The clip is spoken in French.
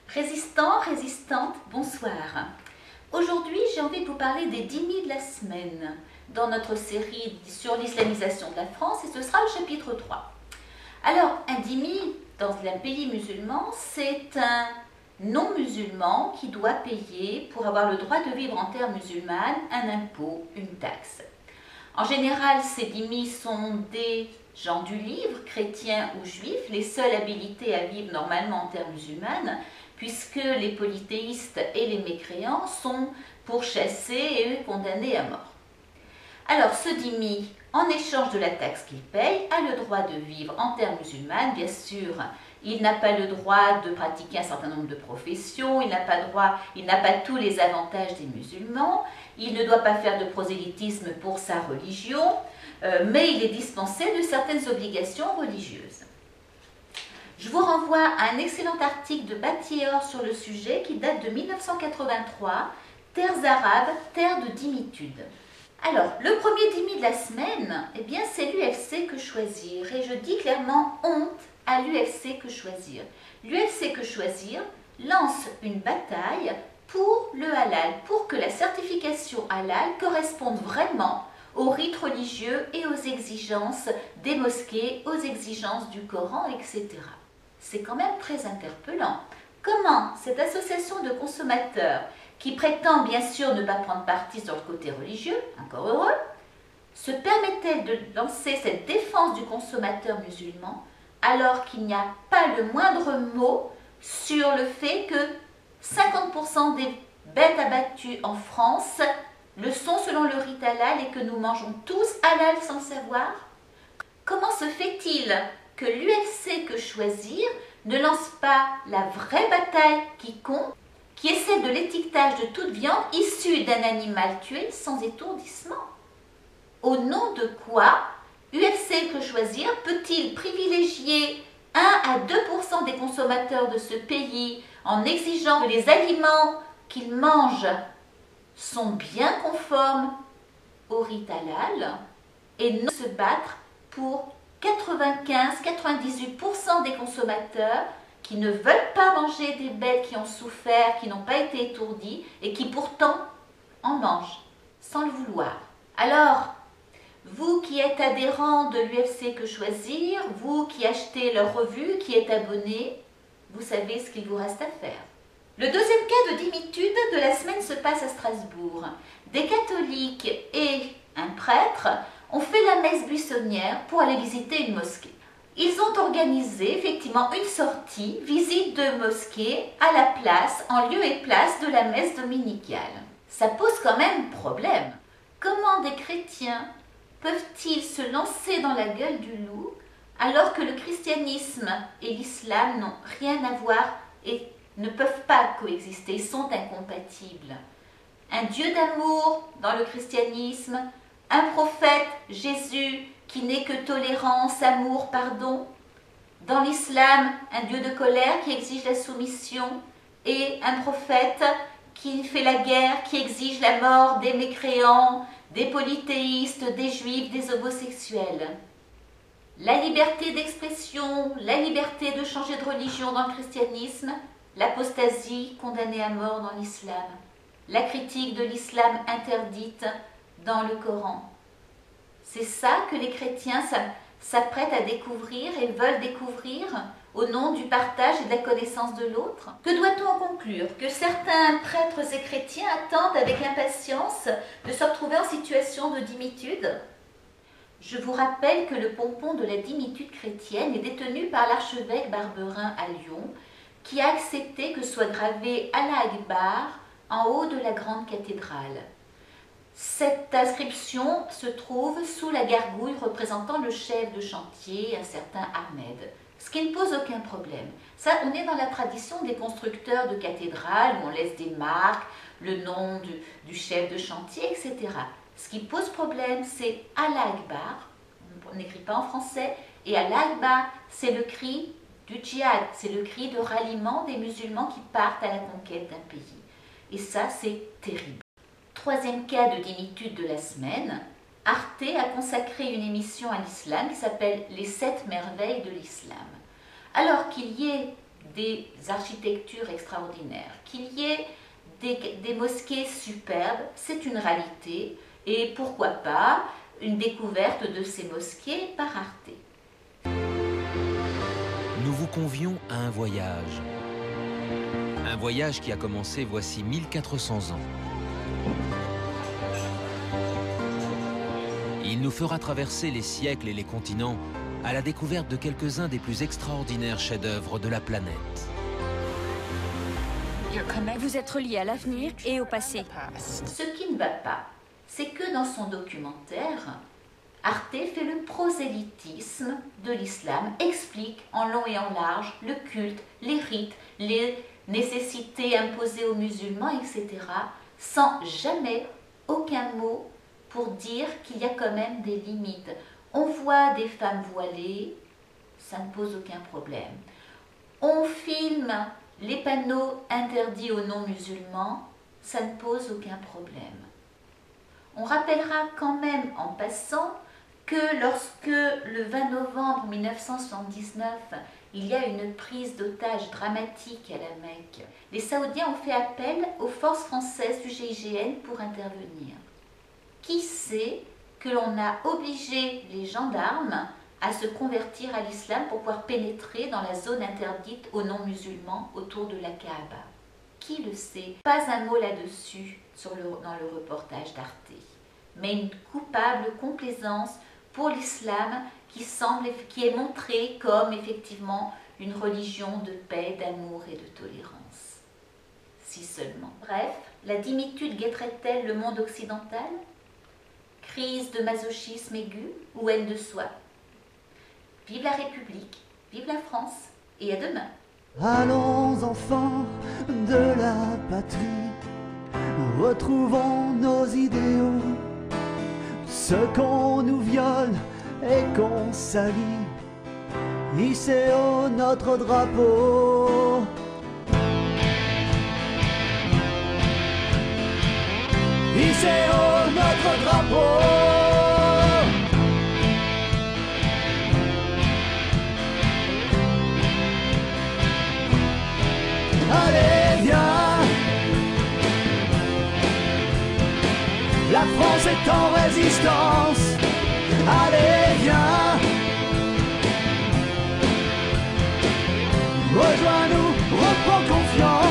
Résistants, résistantes, bonsoir. Aujourd'hui, j'ai envie de vous parler des dhimmis de la semaine dans notre série sur l'islamisation de la France et ce sera le chapitre 3. Alors, un dhimmi dans un pays musulman, c'est un non-musulman qui doit payer, pour avoir le droit de vivre en terre musulmane, un impôt, une taxe. En général, ces dhimmis sont des gens du livre, chrétiens ou juifs, les seuls habilités à vivre normalement en terre musulmane, puisque les polythéistes et les mécréants sont pourchassés et eux condamnés à mort. Alors ce dhimmi, en échange de la taxe qu'il paye, a le droit de vivre en terre musulmane. Bien sûr, il n'a pas le droit de pratiquer un certain nombre de professions, il n'a pas tous les avantages des musulmans, il ne doit pas faire de prosélytisme pour sa religion, mais il est dispensé de certaines obligations religieuses. Je vous renvoie à un excellent article de Batiéor sur le sujet qui date de 1983, Terres arabes, terres de dhimmitude. Alors, le premier dhimmi de la semaine, eh bien, c'est l'UFC Que Choisir. Et je dis clairement honte à l'UFC Que Choisir. L'UFC Que Choisir lance une bataille pour le halal, pour que la certification halal corresponde vraiment aux rites religieux et aux exigences des mosquées, aux exigences du Coran, etc. C'est quand même très interpellant. Comment cette association de consommateurs, qui prétend bien sûr ne pas prendre parti sur le côté religieux, encore heureux, se permet-elle de lancer cette défense du consommateur musulman alors qu'il n'y a pas le moindre mot sur le fait que 50% des bêtes abattues en France le sont selon le rite halal et que nous mangeons tous halal sans savoir? Comment se fait-il que l'UFC Que Choisir ne lance pas la vraie bataille qui compte, qui est celle de l'étiquetage de toute viande issue d'un animal tué sans étourdissement? Au nom de quoi UFC Que Choisir peut-il privilégier 1 à 2% des consommateurs de ce pays en exigeant que les aliments qu'ils mangent sont bien conformes au rite halal et non se battre pour 95-98% des consommateurs qui ne veulent pas manger des bêtes qui ont souffert, qui n'ont pas été étourdies et qui pourtant en mangent sans le vouloir. Alors, vous qui êtes adhérent de l'UFC Que Choisir, vous qui achetez leur revue, qui êtes abonné, vous savez ce qu'il vous reste à faire. Le deuxième cas de dhimmitude de la semaine se passe à Strasbourg. Des catholiques et un prêtre ont fait la messe buissonnière pour aller visiter une mosquée. Ils ont organisé effectivement une sortie, visite de mosquée à la place, en lieu et place de la messe dominicale. Ça pose quand même problème. Comment des chrétiens peuvent-ils se lancer dans la gueule du loup alors que le christianisme et l'islam n'ont rien à voir et ne peuvent pas coexister, sont incompatibles? Un Dieu d'amour dans le christianisme, un prophète, Jésus, qui n'est que tolérance, amour, pardon. Dans l'islam, un Dieu de colère qui exige la soumission et un prophète qui fait la guerre, qui exige la mort des mécréants, des polythéistes, des juifs, des homosexuels. La liberté d'expression, la liberté de changer de religion dans le christianisme, l'apostasie condamnée à mort dans l'islam, la critique de l'islam interdite dans le Coran. C'est ça que les chrétiens s'apprêtent à découvrir et veulent découvrir au nom du partage et de la connaissance de l'autre. Que doit-on en conclure? Que certains prêtres et chrétiens attendent avec impatience de se retrouver en situation de dhimmitude? Je vous rappelle que le pompon de la dhimmitude chrétienne est détenu par l'archevêque Barberin à Lyon, qui a accepté que soit gravé Allah Akbar en haut de la grande cathédrale. Cette inscription se trouve sous la gargouille représentant le chef de chantier, un certain Ahmed, ce qui ne pose aucun problème. Ça, on est dans la tradition des constructeurs de cathédrales, où on laisse des marques, le nom du chef de chantier, etc. Ce qui pose problème, c'est Allah Akbar, on n'écrit pas en français, et Allah Akbar, c'est le cri du djihad, c'est le cri de ralliement des musulmans qui partent à la conquête d'un pays. Et ça, c'est terrible. troisième cas de dimitude de la semaine, Arte a consacré une émission à l'islam qui s'appelle Les 7 merveilles de l'islam. Alors qu'il y ait des architectures extraordinaires, qu'il y ait des mosquées superbes, c'est une réalité, et pourquoi pas une découverte de ces mosquées par Arte. Nous vous convions à un voyage. Un voyage qui a commencé voici 1400 ans. Il nous fera traverser les siècles et les continents à la découverte de quelques-uns des plus extraordinaires chefs-d'œuvre de la planète. Vous êtes relié à l'avenir et au passé. Ce qui ne va pas, c'est que dans son documentaire, Arte fait le prosélytisme de l'islam, explique en long et en large le culte, les rites, les nécessités imposées aux musulmans, etc., sans jamais aucun mot pour dire qu'il y a quand même des limites. On voit des femmes voilées, ça ne pose aucun problème. On filme les panneaux interdits aux non-musulmans, ça ne pose aucun problème. On rappellera quand même en passant que lorsque le 20 novembre 1979, il y a une prise d'otage dramatique à la Mecque, les Saoudiens ont fait appel aux forces françaises du GIGN pour intervenir. Qui sait que l'on a obligé les gendarmes à se convertir à l'islam pour pouvoir pénétrer dans la zone interdite aux non-musulmans autour de la Kaaba? Qui le sait? Pas un mot là-dessus dans le reportage d'Arte, mais une coupable complaisance pour l'islam qui est montré comme effectivement une religion de paix, d'amour et de tolérance. Si seulement. Bref, la dimitude guetterait-elle le monde occidental? Crise de masochisme aigu ou haine de soi? Vive la République, vive la France et à demain. Allons enfants de la patrie, retrouvons nos idéaux, ce qu'on nous viole et qu'on salit, hissez haut notre drapeau. Hissez haut notre drapeau. Allez, viens, la France est en résistance. Allez, viens, rejoins-nous, reprends confiance.